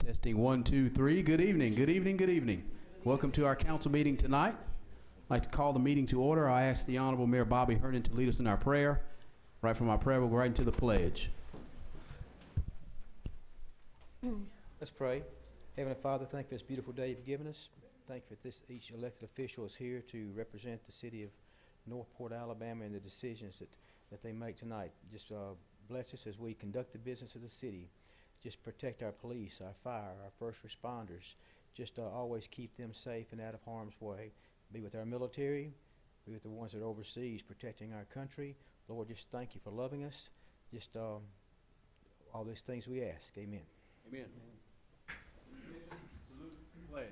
Testing 1, 2, 3. Good evening, good evening, good evening. Welcome to our council meeting tonight. I'd like to call the meeting to order. I ask the Honorable Mayor Bobby Hernan to lead us in our prayer. Right from our prayer, we'll go right into the pledge. Let's pray. Heavenly Father, thank you for this beautiful day you've given us. Thank you for each elected official is here to represent the city of Northport, Alabama, and the decisions that they make tonight. Just bless us as we conduct the business of the city. Just protect our police, our fire, our first responders. Just always keep them safe and out of harm's way. Be with our military, be with the ones that are overseas protecting our country. Lord, just thank you for loving us. Just all these things we ask. Amen. Amen. Salute the pledge.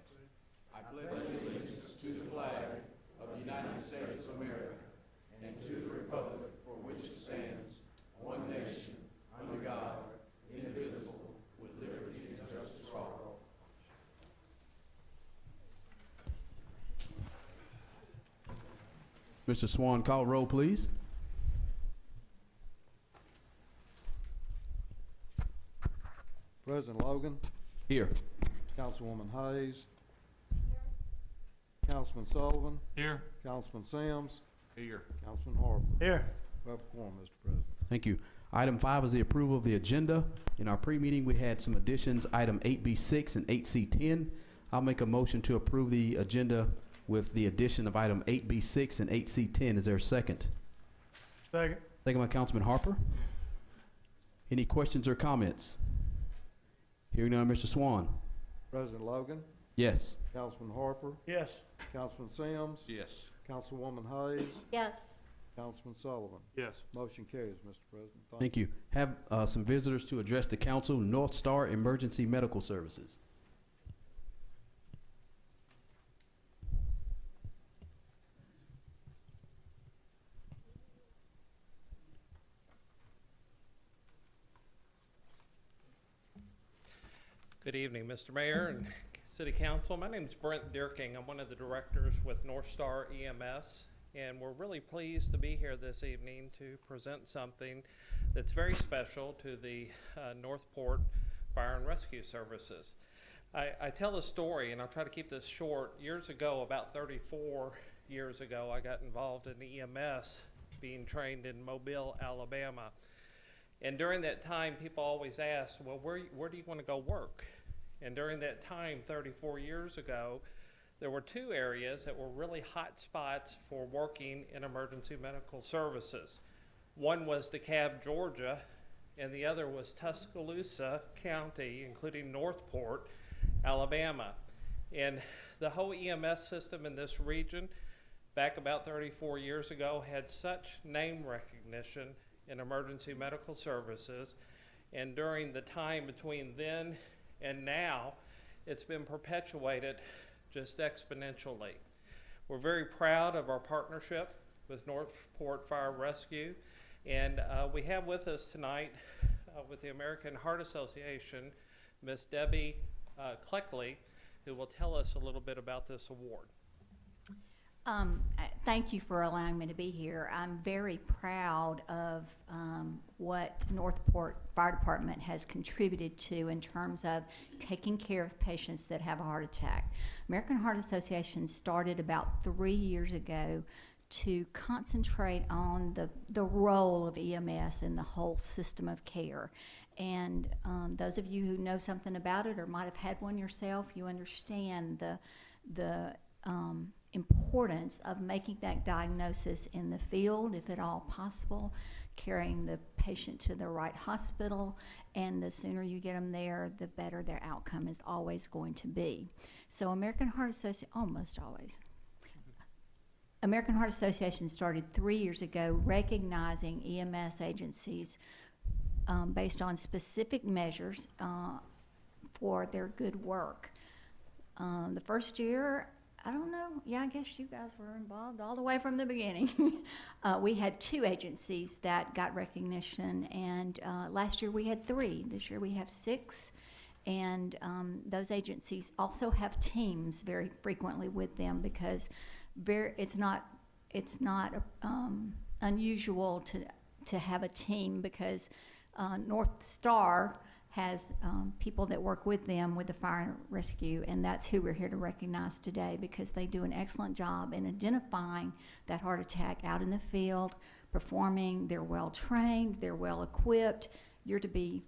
I pledge allegiance to the flag of the United States of America and to the republic for which it stands, one nation, under God, indivisible, with liberty and justice for all. Mr. Swan, call roll, please. President Logan. Here. Councilwoman Hayes. Councilman Sullivan. Here. Councilman Sims. Here. Councilman Harper. Here. We have a quorum, Mr. President. Thank you. Item 5 is the approval of the agenda. In our pre-meeting, we had some additions, item 8B6 and 8C10. I'll make a motion to approve the agenda with the addition of item 8B6 and 8C10. Is there a second? Second. Second by Councilman Harper. Any questions or comments? Hearing none, Mr. Swan. President Logan. Yes. Councilman Harper. Yes. Councilman Sims. Yes. Councilwoman Hayes. Yes. Councilman Sullivan. Yes. Motion carries, Mr. President. Thank you. Have some visitors to address the council. North Star Emergency Medical Services. Good evening, Mr. Mayor and City Council. My name is Brent Dierking. I'm one of the directors with North Star EMS, and we're really pleased to be here this evening to present something that's very special to the Northport Fire and Rescue Services. I tell a story, and I'll try to keep this short. Years ago, about 34 years ago, I got involved in EMS, being trained in Mobile, Alabama. And during that time, people always ask, well, where do you want to go work? And during that time, 34 years ago, there were two areas that were really hot spots for working in emergency medical services. One was DeKalb, Georgia, and the other was Tuscaloosa County, including Northport, Alabama. And the whole EMS system in this region, back about 34 years ago, had such name recognition in emergency medical services, and during the time between then and now, it's been perpetuated just exponentially. We're very proud of our partnership with Northport Fire Rescue, and we have with us tonight with the American Heart Association, Miss Debbie Cleckley, who will tell us a little bit about this award. Thank you for allowing me to be here. I'm very proud of what Northport Fire Department has contributed to in terms of taking care of patients that have a heart attack. American Heart Association started about 3 years ago to concentrate on the role of EMS in the whole system of care. And those of you who know something about it or might have had one yourself, you understand the importance of making that diagnosis in the field, if at all possible, carrying the patient to the right hospital, and the sooner you get them there, the better their outcome is always going to be. So American Heart Association, almost always. American Heart Association started 3 years ago recognizing EMS agencies based on specific measures for their good work. The first year, I don't know. Yeah, I guess you guys were involved all the way from the beginning. We had 2 agencies that got recognition, and last year we had 3. This year we have 6, and those agencies also have teams very frequently with them because it's not unusual to have a team because North Star has people that work with them with the fire and rescue, and that's who we're here to recognize today, because they do an excellent job in identifying that heart attack out in the field, performing. They're well trained, they're well equipped. You're to be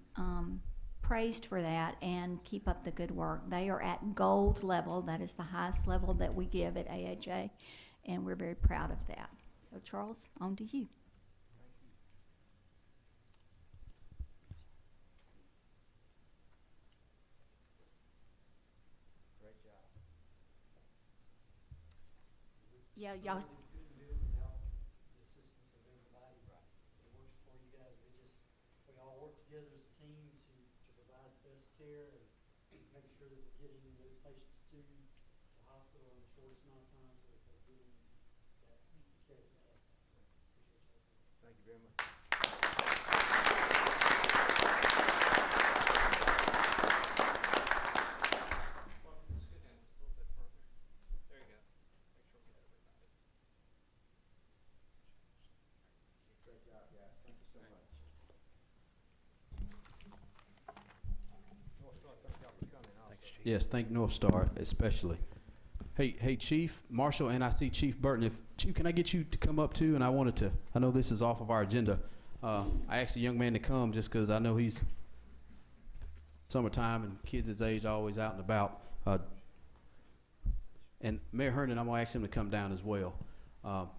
praised for that, and keep up the good work. They are at gold level. That is the highest level that we give at AHA, and we're very proud of that. So Charles, on to you. Yeah, y'all. The assistance of everybody, it works for you guys. We all work together as a team to provide the best care and make sure that we're getting those patients to the hospital in the shortest amount of time so that they're getting that care that they have. Appreciate you. Thank you very much. Well, let's get in just a little bit further. There you go. Make sure we get everybody. Great job, guys. Thank you so much. North Star, thank y'all for coming also. Thanks, Chief. Yes, thank North Star especially. Hey, Chief Marshall, and I see Chief Burton. Chief, can I get you to come up too? And I know this is off of our agenda. I asked a young man to come just because I know he's summertime and kids his age are always out and about. And Mayor Herndon, I'm gonna ask him to come down as well.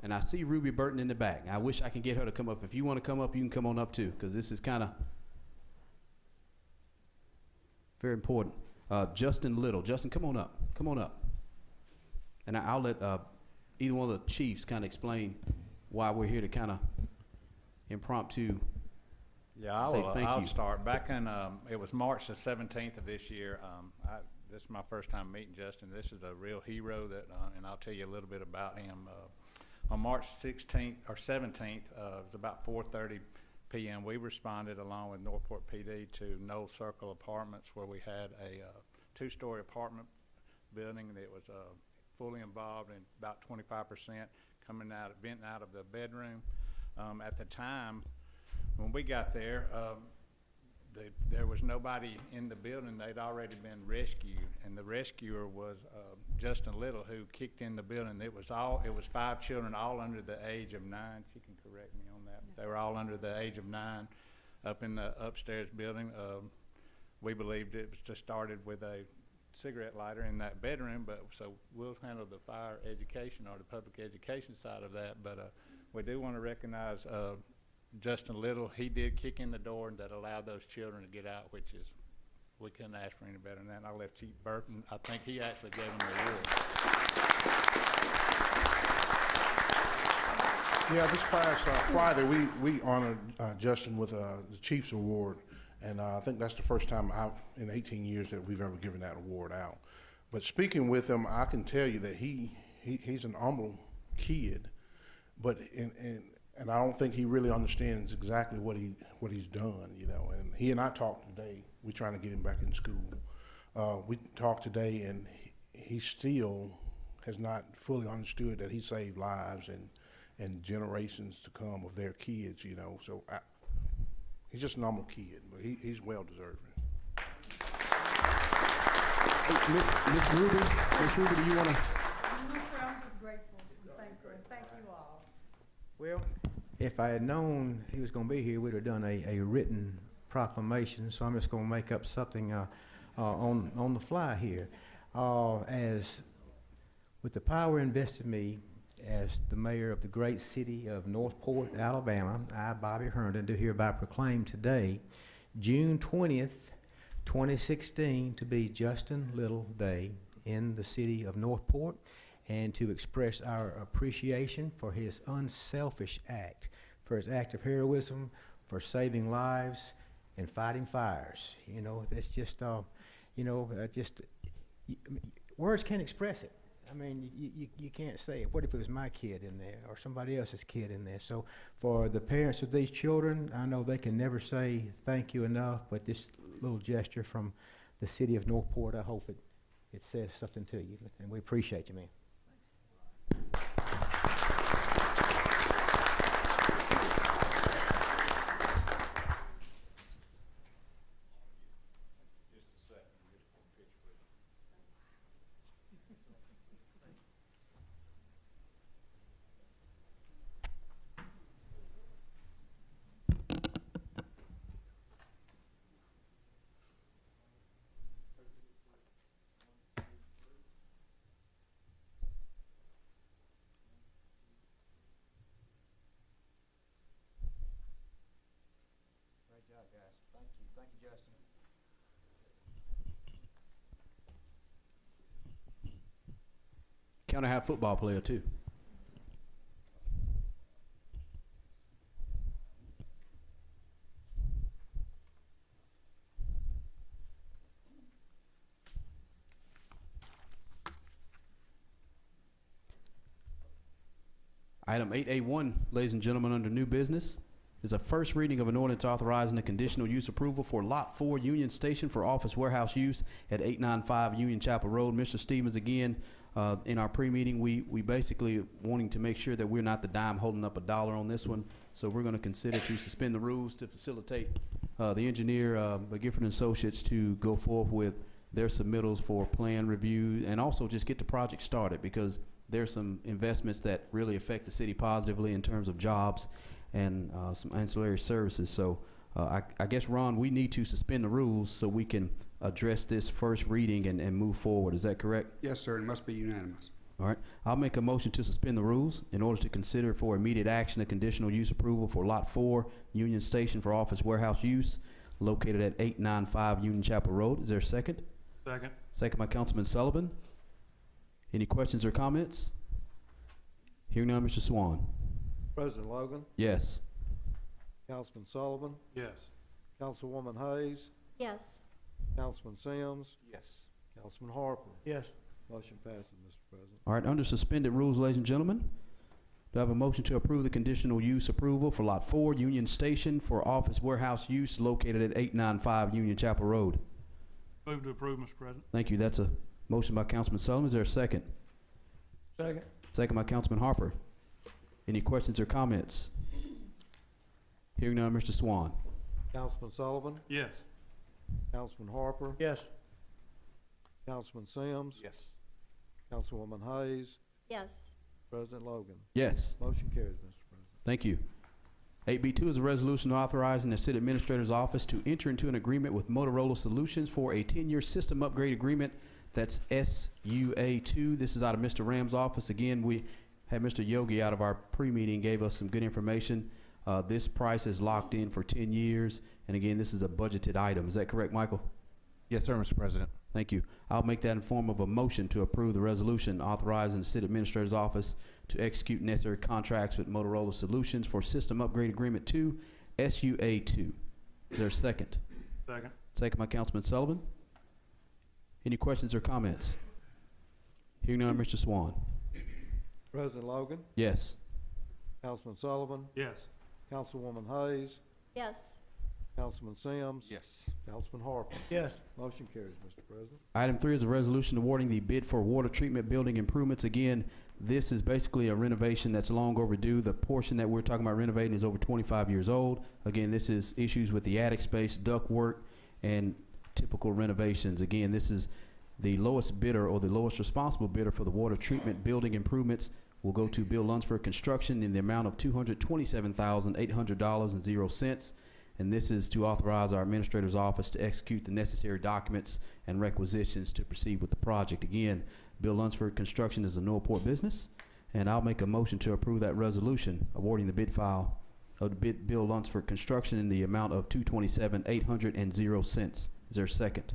And I see Ruby Burton in the back. I wish I can get her to come up. If you want to come up, you can come on up too, because this is kind of very important. Justin Little. Justin, come on up. Come on up. And I'll let either one of the chiefs kind of explain why we're here to kind of impromptu Yeah, say thank I'll you. start. Back in, it was March the 17th of this year. This is my first time meeting Justin. This is a real hero that, and I'll tell you a little bit about him. On March 16th or 17th, it was about 4:30 p.m. We responded along with Northport PD to Knoll Circle Apartments, where we had a two-story apartment building that was fully involved in about 25% venting out of the bedroom. At the time, when we got there, there was nobody in the building. They'd already been rescued, and the rescuer was Justin Little, who kicked in the building. It was 5 children, all under the age of 9. She can correct me on that. They were all under the age of 9 up in the upstairs building. We believed it was just started with a cigarette lighter in that bedroom, but so we'll handle the fire education or the public education side of that. But we do want to recognize Justin Little. He did kick in the door and that allowed those children to get out, which is, we couldn't ask for any better than that. And I left Chief Burton. I think he actually gave him the award. Yeah, this past Friday, we honored Justin with the Chiefs Award, and I think that's the first time in 18 years that we've ever given that award out. But speaking with him, I can tell you that he's an humble kid, but and I don't think he really understands exactly what he's done, you know. And he and I talked today. We're trying to get him back in school. We talked today, and he still has not fully understood that he saved lives and generations to come of their kids, you know. So he's just a normal kid, but he's well deserving. Hey, Miss Ruby, do you want to? No, sir, I'm just grateful and thankful, and thank you all. Well, if I had known he was going to be here, we'd have done a written proclamation. So I'm just going to make up something on the fly here. As with the power invested in me as the mayor of the great city of Northport, Alabama, I, Bobby Herndon, do hereby proclaim today, June 20th, 2016, to be Justin Little Day in the city of Northport, and to express our appreciation for his unselfish act, for his act of heroism, for saving lives and fighting fires. You know, that's just, words can't express it. I mean, you can't say it. What if it was my kid in there or somebody else's kid in there? So for the parents of these children, I know they can never say thank you enough, but this little gesture from the city of Northport, I hope it says something to you, and we appreciate you, man. County High football player too. Item 8A1, ladies and gentlemen, under new business, is a first reading of an ordinance authorizing a conditional use approval for Lot 4 Union Station for office warehouse use at 895 Union Chapel Road. Mr. Stevens, again, in our pre-meeting, we basically wanting to make sure that we're not the dime holding up a dollar on this one. So we're going to consider to suspend the rules to facilitate the engineer, Gifford and Associates, to go forth with their submittals for plan review and also just get the project started, because there's some investments that really affect the city positively in terms of jobs and some ancillary services. So I guess, Ron, we need to suspend the rules so we can address this first reading and move forward. Is that correct? Yes, sir. It must be unanimous. All right. I'll make a motion to suspend the rules in order to consider for immediate action a conditional use approval for Lot 4 Union Station for office warehouse use located at 895 Union Chapel Road. Is there a second? Second. Second by Councilman Sullivan. Any questions or comments? Hearing none, Mr. Swan. President Logan, Yes. Councilman Sullivan, Yes. Councilwoman Hayes, Yes. Councilman Sims, Yes. Councilman Harper. Yes. Motion passes, Mr. President. All right, under suspended rules, ladies and gentlemen, do I have a motion to approve the conditional use approval for Lot 4 Union Station for office warehouse use located at 895 Union Chapel Road? Move to approve, Mr. President. Thank you. That's a motion by Councilman Sullivan. Is there a second? Second. Second by Councilman Harper. Any questions or comments? Hearing none, Mr. Swan. Councilman Sullivan, Yes. Councilman Harper, Yes. Councilman Sims, Yes. Councilwoman Hayes, Yes. President Logan. Yes. Motion carries, Mr. President. Thank you. 8B2 is a resolution authorizing the City Administrator's Office to enter into an agreement with Motorola Solutions for a 10-year system upgrade agreement. That's SUA2. This is out of Mr. Ram's office. Again, we had Mr. Yogi out of our pre-meeting, gave us some good information. This price is locked in for 10 years. And again, this is a budgeted item. Is that correct, Michael? Yes, sir, Mr. President. Thank you. I'll make that in form of a motion to approve the resolution authorizing the City Administrator's Office to execute necessary contracts with Motorola Solutions for System Upgrade Agreement 2, SUA2. Is there a second? Second. Second by Councilman Sullivan. Any questions or comments? Hearing none, Mr. Swan. President Logan, Yes. Councilman Sullivan, Yes. Councilwoman Hayes, Yes. Councilman Sims, Yes. Councilman Harper. Yes. Motion carries, Mr. President. Item 3 is a resolution awarding the bid for water treatment building improvements. Again, this is basically a renovation that's long overdue. The portion that we're talking about renovating is over 25 years old. Again, this is issues with the attic space, duct work, and typical renovations. Again, this is the lowest bidder or the lowest responsible bidder for the water treatment building improvements will go to Bill Lunsford Construction in the amount of $227,800.00. And this is to authorize our administrator's office to execute the necessary documents and requisitions to proceed with the project. Again, Bill Lunsford Construction is a Northport business, and I'll make a motion to approve that resolution awarding the bid file of the bid Bill Lunsford Construction in the amount of $227,800.00. Is there a second?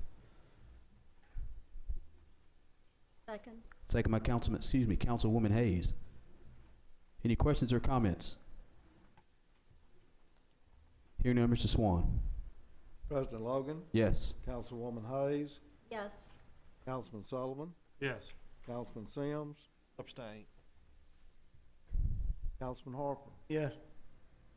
Second. Second by Councilwoman Hayes. Any questions or comments? Hearing none, Mr. Swan. President Logan, Yes. Councilwoman Hayes, Yes. Councilman Sullivan, Yes. Councilman Sims, Abstain. Councilman Harper. Yes.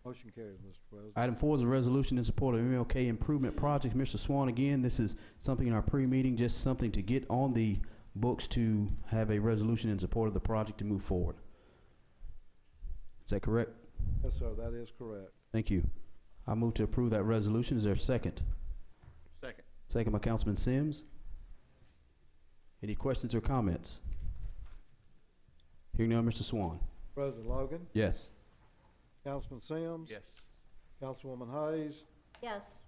Motion carries, Mr. President. Item 4 is a resolution in support of MLK improvement projects. Mr. Swan, again, this is something in our pre-meeting, just something to get on the books to have a resolution in support of the project to move forward. Is that correct? Yes, sir, that is correct. Thank you. I move to approve that resolution. Is there a second? Second. Second by Councilman Sims. Any questions or comments? Hearing none, Mr. Swan. President Logan, Yes. Councilman Sims. Yes. Councilwoman Hayes, Yes.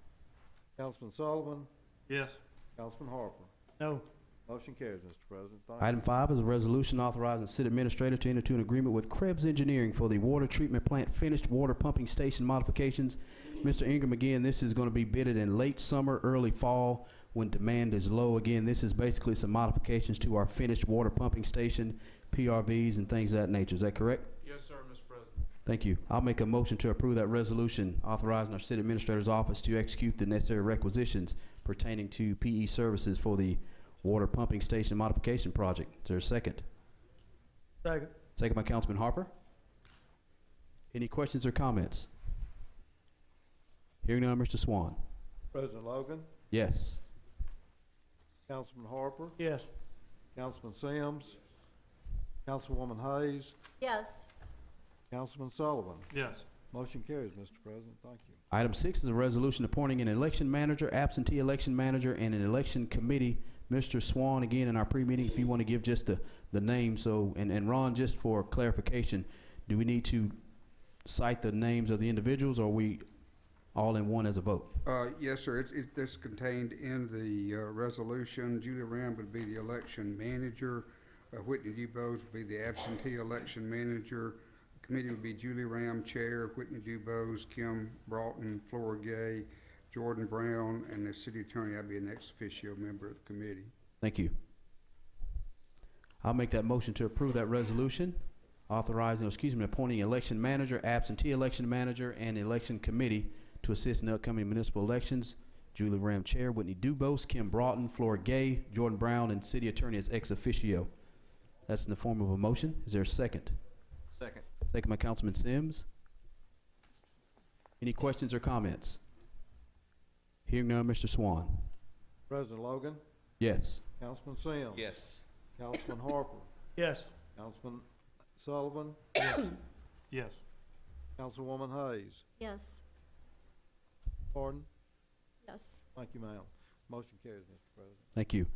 Councilman Sullivan, Yes. Councilman Harper. No. Motion carries, Mr. President. Thank you. Item 5 is a resolution authorizing the city administrator to enter into an agreement with Krebs Engineering for the water treatment plant finished water pumping station modifications. Mr. Ingram, again, this is going to be bidded in late summer, early fall. when demand is low. Again, this is basically some modifications to our finished water pumping station, PRVs and things of that nature. Is that correct? Yes, sir, Mr. President. Thank you. I'll make a motion to approve that resolution authorizing our city administrator's office to execute the necessary requisitions pertaining to PE services for the water pumping station modification project. Is there a second? Second. Second by Councilman Harper. Any questions or comments? Hearing none, Mr. Swan. President Logan, Yes. Councilman Harper, Yes. Councilman Sims, Councilwoman Hayes, Yes. Councilman Sullivan. Yes. Motion carries, Mr. President. Thank you. Item 6 is a resolution appointing an election manager, absentee election manager, and an election committee. Mr. Swan, again, in our pre-meeting, if you want to give just the name, so, and Ron, just for clarification, do we need to cite the names of the individuals, or are we all in one as a vote? Yes, sir. It's contained in the resolution. Julie Ram would be the election manager. Whitney Dubose would be the absentee election manager. The committee would be Julie Ram, chair, Whitney Dubose, Kim Broughton, Flora Gay, Jordan Brown, and the city attorney. I'd be an ex officio member of the committee. Thank you. I'll make that motion to approve that resolution authorizing, appointing election manager, absentee election manager, and election committee to assist in the upcoming municipal elections. Julie Ram, chair, Whitney Dubose, Kim Broughton, Flora Gay, Jordan Brown, and city attorney as ex officio. That's in the form of a motion. Is there a second? Second. Second by Councilman Sims. Any questions or comments? Hearing none, Mr. Swan. President Logan, Yes. Councilman Sims. Yes. Councilman Harper, Yes. Councilman Sullivan, Yes. Councilwoman Hayes. Yes. Pardon? Yes. Thank you, ma'am. Motion carries, Mr. President. Thank you.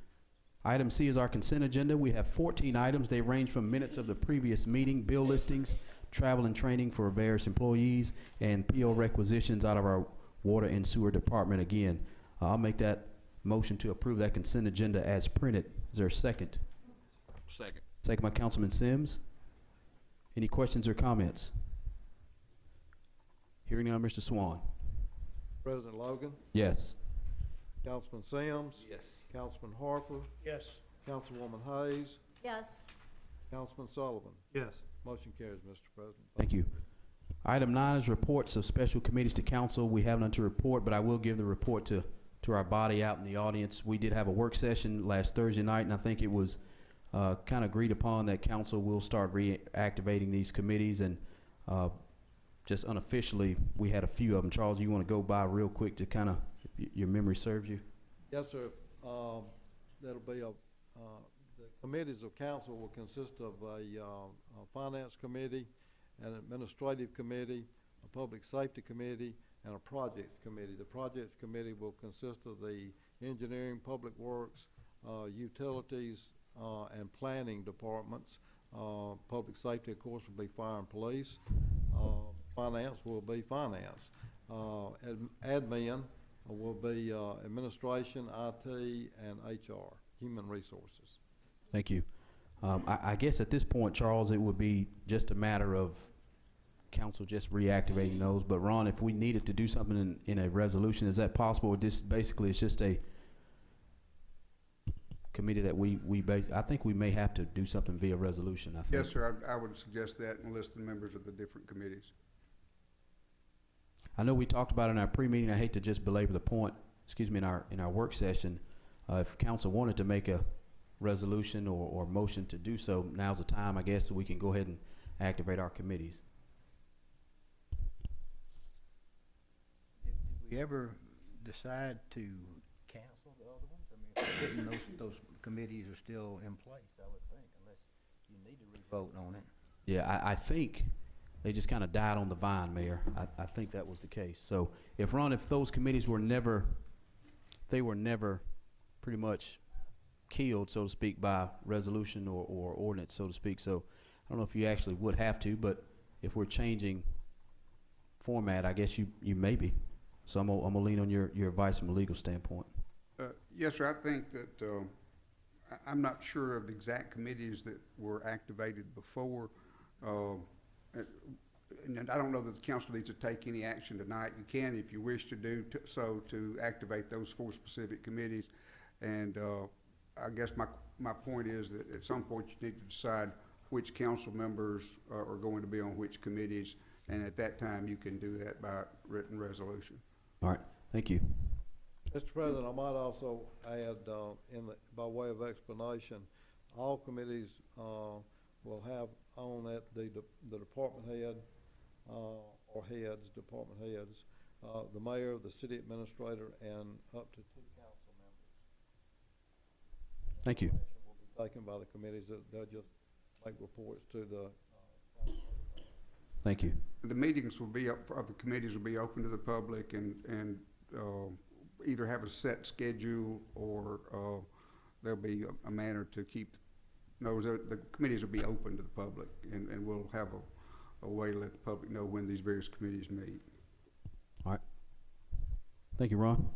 Item C is our consent agenda. We have 14 items. They range from minutes of the previous meeting, bill listings, travel and training for various employees, and PO requisitions out of our water and sewer department again. I'll make that motion to approve that consent agenda as printed. Is there a second? Second. Second by Councilman Sims. Any questions or comments? Hearing none, Mr. Swan. President Logan, Yes. Councilman Sims. Yes. Councilman Harper, Yes. Councilwoman Hayes, Yes. Councilman Sullivan. Yes. Motion carries, Mr. President. Thank you. Item 9 is reports of special committees to council. We have none to report, but I will give the report to our body out in the audience. We did have a work session last Thursday night, and I think it was kind of agreed upon that council will start reactivating these committees, and just unofficially, we had a few of them. Charles, you want to go by real quick to kind of, if your memory serves you? Yes, sir. That'll be the committees of council will consist of a finance committee, an administrative committee, a public safety committee, and a projects committee. The projects committee will consist of the engineering, public works, utilities, and planning departments. Public safety, of course, will be fire and police. Finance will be finance. Admin will be administration, IT, and HR, human resources. Thank you. I guess at this point, Charles, it would be just a matter of council just reactivating those. But Ron, if we needed to do something in a resolution, is that possible? Or this basically is just a committee that I think we may have to do something via resolution, I think. Yes, sir. I would suggest that and list the members of the different committees. I know we talked about it in our pre-meeting. I hate to just belabor the point, in our work session. If council wanted to make a resolution or motion to do so, now's the time, I guess, so we can go ahead and activate our committees. Did we ever decide to cancel the other ones? I mean, those committees are still in place, I would think, unless you need to re-vote on it. Yeah, I think they just kind of died on the vine, Mayor. I think that was the case. So if those committees were never pretty much killed, so to speak, by resolution or ordinance, so to speak. So I don't know if you actually would have to, but if we're changing format, I guess you may be. So I'm gonna lean on your advice from a legal standpoint. Yes, sir. I think that I'm not sure of the exact committees that were activated before. and I don't know that the council needs to take any action tonight. You can, if you wish to do so, to activate those 4 specific committees. And I guess my point is that at some point you need to decide which council members are going to be on which committees, and at that time you can do that by written resolution. All right, thank you. Mr. President, I might also add, by way of explanation, all committees, will have on it the department head, or heads, department heads, the mayor, the city administrator, and up to 2 council members. Thank you. Action will be taken by the committees. They'll just make reports to the, Thank you. The meetings will be of the committees will be open to the public and either have a set schedule or there'll be a manner to keep, the committees will be open to the public, and we'll have a way to let the public know when these various committees meet. All right. Thank you, Ron.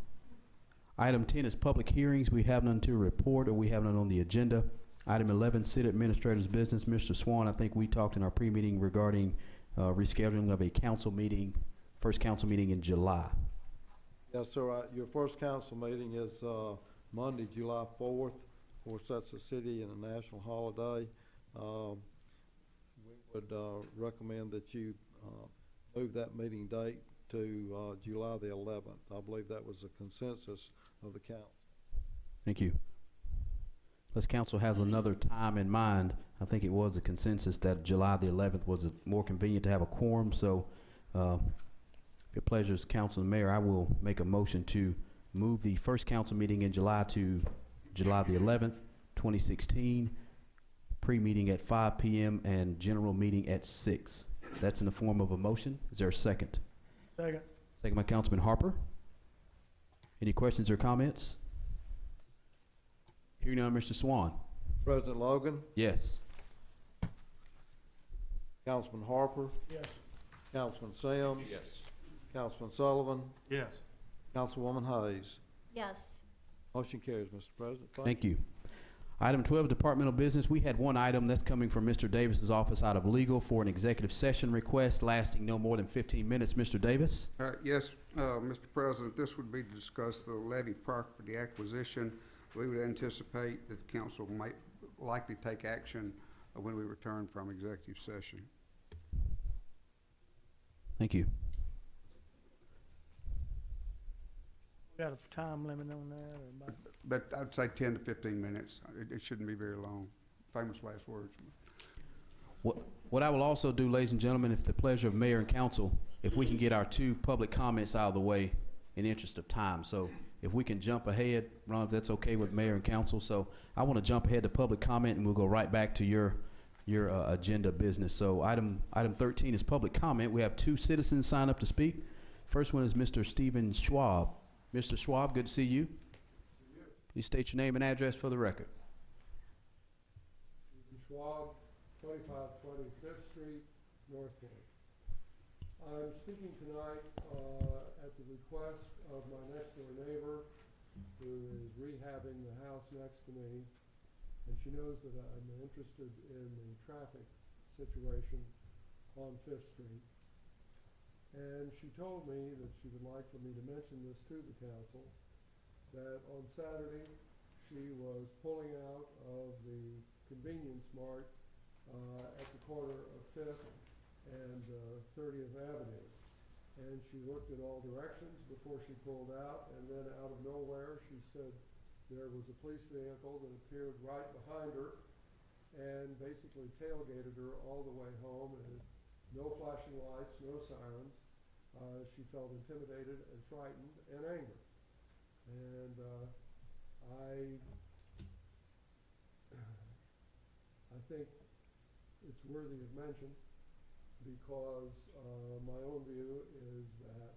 Item 10 is public hearings. We have none to report, or we have none on the agenda. Item 11, city administrator's business. Mr. Swan, I think we talked in our pre-meeting regarding rescheduling of a council meeting, first council meeting in July. yes, sir. Your first council meeting is Monday, July 4th. Of course, that's a city and a national holiday. We would recommend that you move that meeting date to July the 11th. I believe that was a consensus of the council. Thank you. Unless council has another time in mind, I think it was a consensus that July the 11th was more convenient to have a quorum. So, if it pleasures council and mayor, I will make a motion to move the first council meeting in July to July the 11th, 2016, pre-meeting at 5 p.m. and general meeting at 6. That's in the form of a motion. Is there a second? Second. Second by Councilman Harper. Any questions or comments? Hearing none, Mr. Swan. President Logan, Yes. Councilman Harper, Yes. Councilman Sims. Yes. Councilman Sullivan, Yes. Councilwoman Hayes. Yes. Motion carries, Mr. President. Thank you. Item 12, departmental business. We had one item that's coming from Mr. Davis's office out of legal for an executive session request lasting no more than 15 minutes. Mr. Davis? Yes, Mr. President, this would be to discuss the levy property acquisition. We would anticipate that the council might likely take action when we return from executive session. Thank you. Got a time limit on that, or about? But I'd say 10 to 15 minutes. It shouldn't be very long. Famous last words. What I will also do, ladies and gentlemen, if the pleasure of mayor and council, if we can get our 2 public comments out of the way in the interest of time. So if we can jump ahead, Ron, if that's okay with mayor and council. So I want to jump ahead to public comment, and we'll go right back to your agenda business. So item 13 is public comment. We have 2 citizens sign up to speak. First one is Mr. Stephen Schwab. Mr. Schwab, good to see you. Please state your name and address for the record. Stephen Schwab, 2520 Fifth Street, Northport. I'm speaking tonight at the request of my next door neighbor, who is rehabbing the house next to me, and she knows that I'm interested in the traffic situation on Fifth Street. And she told me that she would like for me to mention this to the council, that on Saturday she was pulling out of the convenience mart at the corner of 5th and 30th Avenue. And she looked in all directions before she pulled out, and then out of nowhere she said there was a police vehicle that appeared right behind her and basically tailgated her all the way home, and no flashing lights, no sirens. She felt intimidated and frightened and angry. And I think it's worthy of mention because my own view is that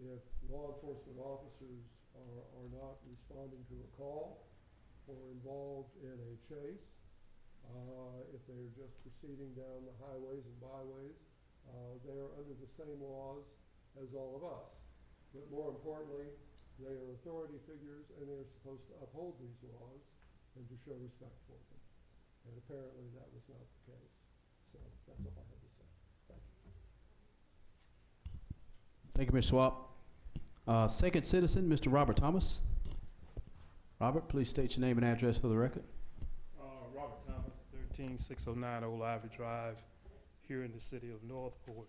if law enforcement officers are not responding to a call or involved in a chase, if they're just proceeding down the highways and byways, they are under the same laws as all of us. But more importantly, they are authority figures, and they are supposed to uphold these laws and to show respect for them. And apparently that was not the case. So that's all I have to say. Thank you. Thank you, Mr. Swap. Second citizen, Mr. Robert Thomas. Robert, please state your name and address for the record. Robert Thomas, 13609 Old Ivy Drive, here in the city of Northport.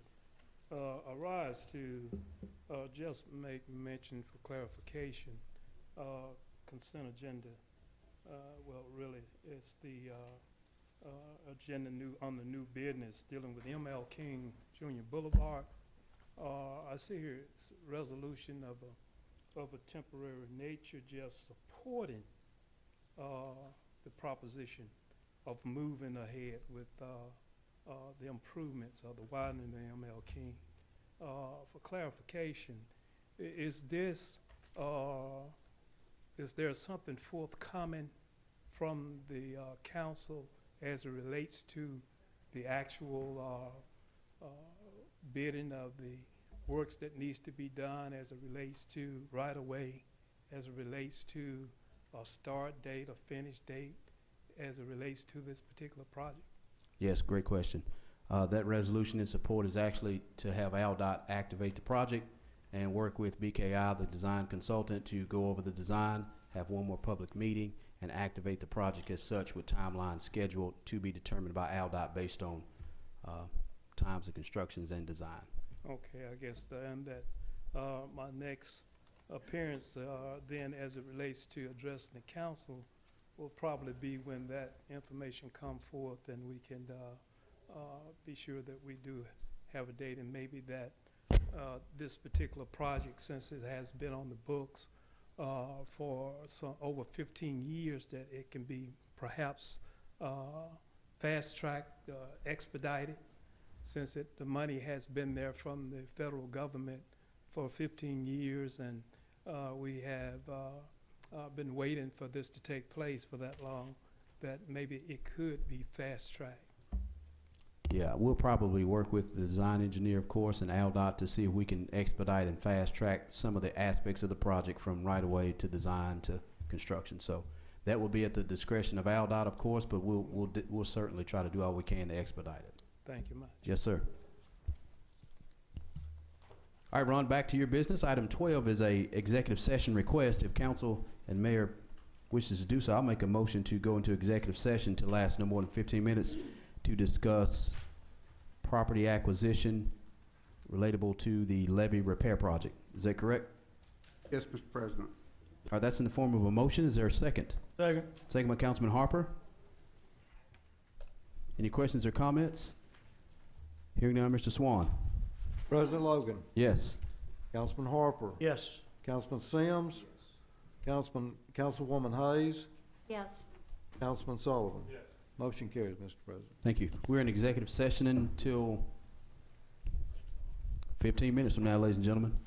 I rise to just make mention for clarification, consent agenda. Well, really, it's the agenda on the new business dealing with M.L. King Jr. Boulevard. I see here it's a resolution of a temporary nature, just supporting the proposition of moving ahead with the improvements of the widening of M.L. King. For clarification, is there something forthcoming from the council as it relates to the actual bidding of the works that needs to be done, as it relates to right away, as it relates to a start date, a finish date, as it relates to this particular project? Yes, great question. That resolution in support is actually to have ALDOT activate the project and work with BKI, the design consultant, to go over the design, have one more public meeting, and activate the project as such with timelines scheduled to be determined by ALDOT based on times of constructions and design. Okay, I guess then that my next appearance then as it relates to addressing the council will probably be when that information come forth, and we can be sure that we do have a date, and maybe that this particular project, since it has been on the books for over 15 years, that it can be perhaps fast-tracked, expedited, since the money has been there from the federal government for 15 years, and we have been waiting for this to take place for that long, that maybe it could be fast-tracked. Yeah, we'll probably work with the design engineer, of course, and ALDOT to see if we can expedite and fast-track some of the aspects of the project from right-of-way to design to construction. So that will be at the discretion of ALDOT, of course, but we'll certainly try to do all we can to expedite it. Thank you much. Yes, sir. All right, Ron, back to your business. Item 12 is a executive session request. If council and mayor wishes to do so, I'll make a motion to go into executive session to last no more than 15 minutes to discuss property acquisition relatable to the levee repair project. Is that correct? Yes, Mr. President. All right, that's in the form of a motion. Is there a second? Second. Second by Councilman Harper. Any questions or comments? Hearing none, Mr. Swan. President Logan, Yes. Councilman Harper, Yes. Councilman Sims, Councilwoman Hayes, Yes. Councilman Sullivan. Yes. Motion carries, Mr. President. Thank you. We're in executive session until 15 minutes from now, ladies and gentlemen.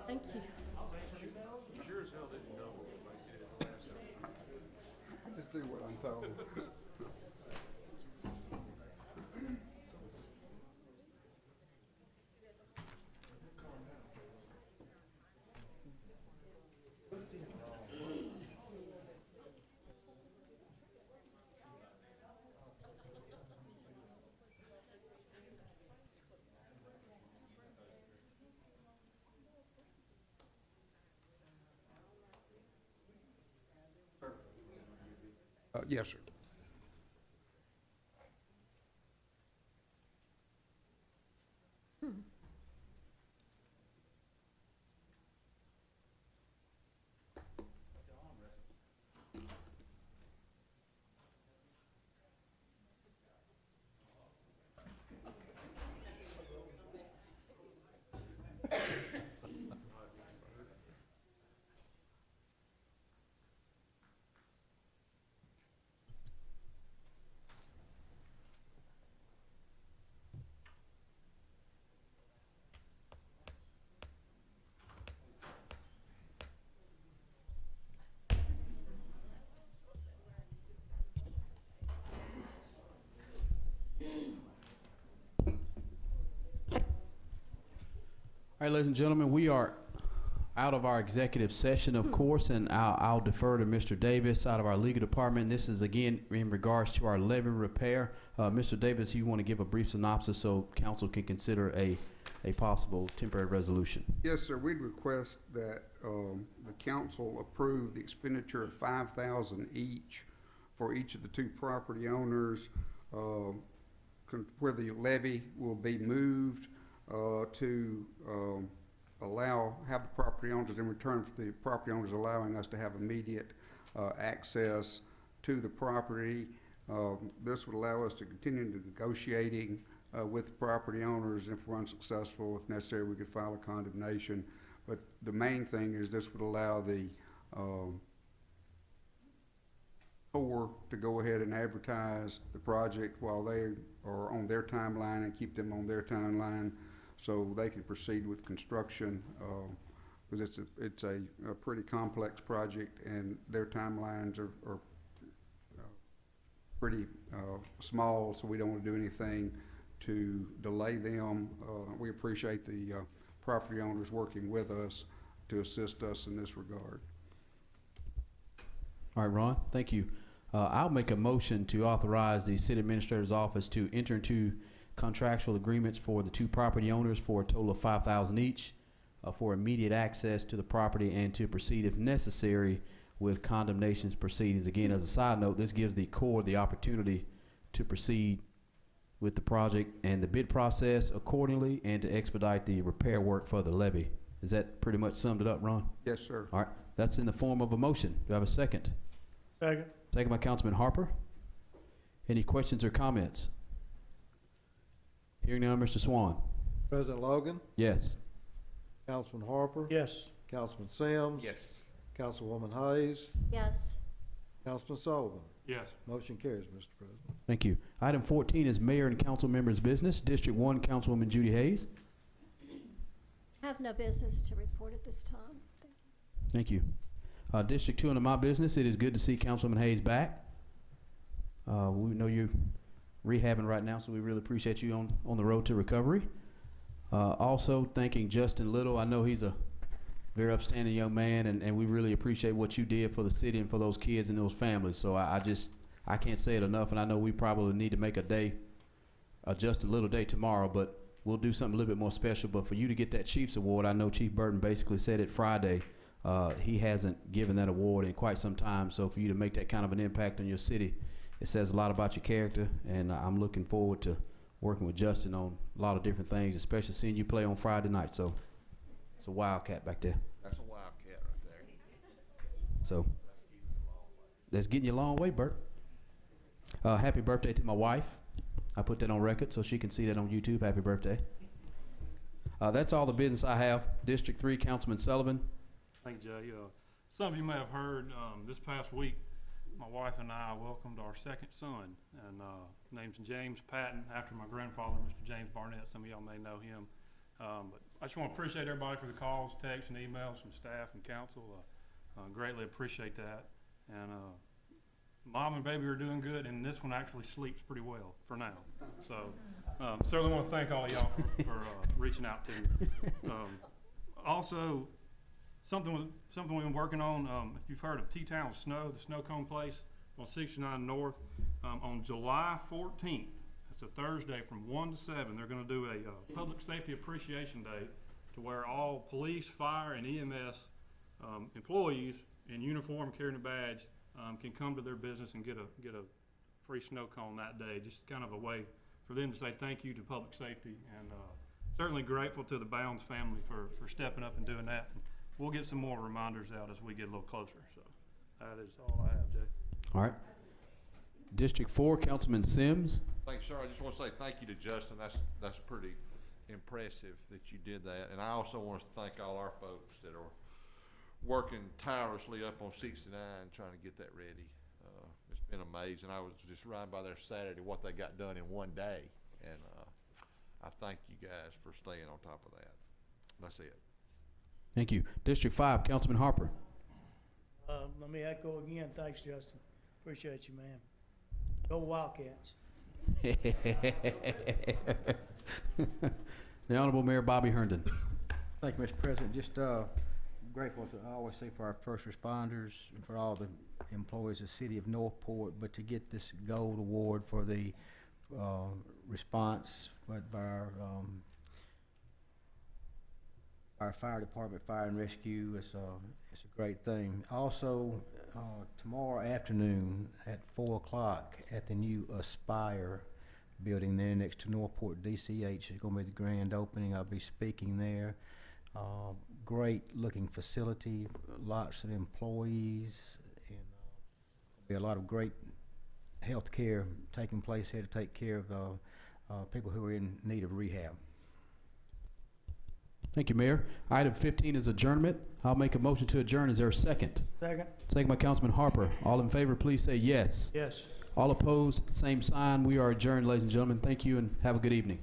Thank you. I just do what I'm told. Yes, sir. right, ladies and gentlemen, we are out of our executive session, of course, and I'll defer to Mr. Davis out of our legal department. This is, again, in regards to our levy repair. Mr. Davis, you want to give a brief synopsis so council can consider a possible temporary resolution? Yes, sir. We'd request that the council approve the expenditure of $5,000 each for each of the two property owners, where the levy will be moved to have the property owners, in return for the property owners allowing us to have immediate access to the property. This would allow us to continue negotiating with the property owners. If we're unsuccessful, if necessary, we could file a condemnation. But the main thing is this would allow the poor to go ahead and advertise the project while they are on their timeline and keep them on their timeline so they can proceed with construction, because it's a pretty complex project and their timelines are pretty small, so we don't want to do anything to delay them. We appreciate the property owners working with us to assist us in this regard. All right, Ron, thank you. I'll make a motion to authorize the city administrator's office to enter into contractual agreements for the two property owners for a total of $5,000 each for immediate access to the property and to proceed, if necessary, with condemnations proceedings. Again, as a side note, this gives the Corps the opportunity to proceed with the project and the bid process accordingly and to expedite the repair work for the levee. Is that pretty much summed it up, Ron? Yes, sir. All right, that's in the form of a motion. Do I have a second? Second. Second by Councilman Harper. Any questions or comments? Hearing none, Mr. Swan. President Logan, Yes. Councilman Harper. Yes. Councilman Sims. Yes. Councilwoman Hayes, Yes. Councilman Sullivan. Yes. Motion carries, Mr. President. Thank you. Item 14 is mayor and council members' business. District 1, Councilwoman Judy Hayes. Have no business to report at this time. Thank you. District 2, under my business, it is good to see Councilwoman Hayes back. We know you're rehabbing right now, so we really appreciate you on the road to recovery. Also, thanking Justin Little. I know he's a very upstanding young man, and we really appreciate what you did for the city and for those kids and those families. So I can't say it enough, and I know we probably need to make a Justin Little day tomorrow, but we'll do something a little bit more special. But for you to get that Chiefs Award, I know Chief Burton basically said it Friday. He hasn't given that award in quite some time, so for you to make that kind of an impact on your city, it says a lot about your character, and I'm looking forward to working with Justin on a lot of different things, especially seeing you play on Friday night. So it's a wildcat back there. That's a wildcat right there. So that's getting you a long way, Bert. Happy birthday to my wife. I put that on record so she can see that on YouTube. Happy birthday. That's all the business I have. District 3, Councilman Sullivan. Thank you, Jay. Some of you may have heard this past week, my wife and I welcomed our second son, and name's James Patton, after my grandfather, Mr. James Barnett. Some of y'all may know him. But I just want to appreciate everybody for the calls, texts, and emails from staff and council. Greatly appreciate that. And mom and baby are doing good, and this one actually sleeps pretty well for now. So certainly want to thank all of y'all for reaching out to me. Also, something we've been working on, if you've heard of T-Town Snow, the snow cone place on 69 North, on July 14th, it's a Thursday from 1 to 7, they're going to do a Public Safety Appreciation Day to where all police, fire, and EMS employees in uniform carrying a badge can come to their business and get a free snow cone that day. Just kind of a way for them to say thank you to public safety, and certainly grateful to the Bounds family for stepping up and doing that. And we'll get some more reminders out as we get a little closer. So that is all I have, Jay. All right. District 4, Councilman Sims. Thanks, sir. I just want to say thank you to Justin. That's pretty impressive that you did that. And I also want to thank all our folks that are working tirelessly up on 69 trying to get that ready. It's been amazing. I was just riding by there Saturday what they got done in one day. And I thank you guys for staying on top of that. That's it. Thank you. District 5, Councilman Harper. Let me echo again, thanks, Justin. Appreciate you, man. Go Wildcats. The Honorable Mayor Bobby Herndon. Thank you, Mr. President. Just grateful, I always say, for our first responders and for all the employees of the city of Northport, but to get this gold award for the response by our fire department, fire and rescue, it's a great thing. Also, tomorrow afternoon at 4 o'clock at the new Aspire building there next to Northport DCH is going to be the grand opening. I'll be speaking there. Great looking facility, lots of employees, and there'll be a lot of great health care taking place here to take care of people who are in need of rehab. Thank you, Mayor. Item 15 is adjournment. I'll make a motion to adjourn. Is there a second? Second. Second by Councilman Harper. All in favor, please say yes. Yes. All opposed, same sign. We are adjourned, ladies and gentlemen. Thank you and have a good evening.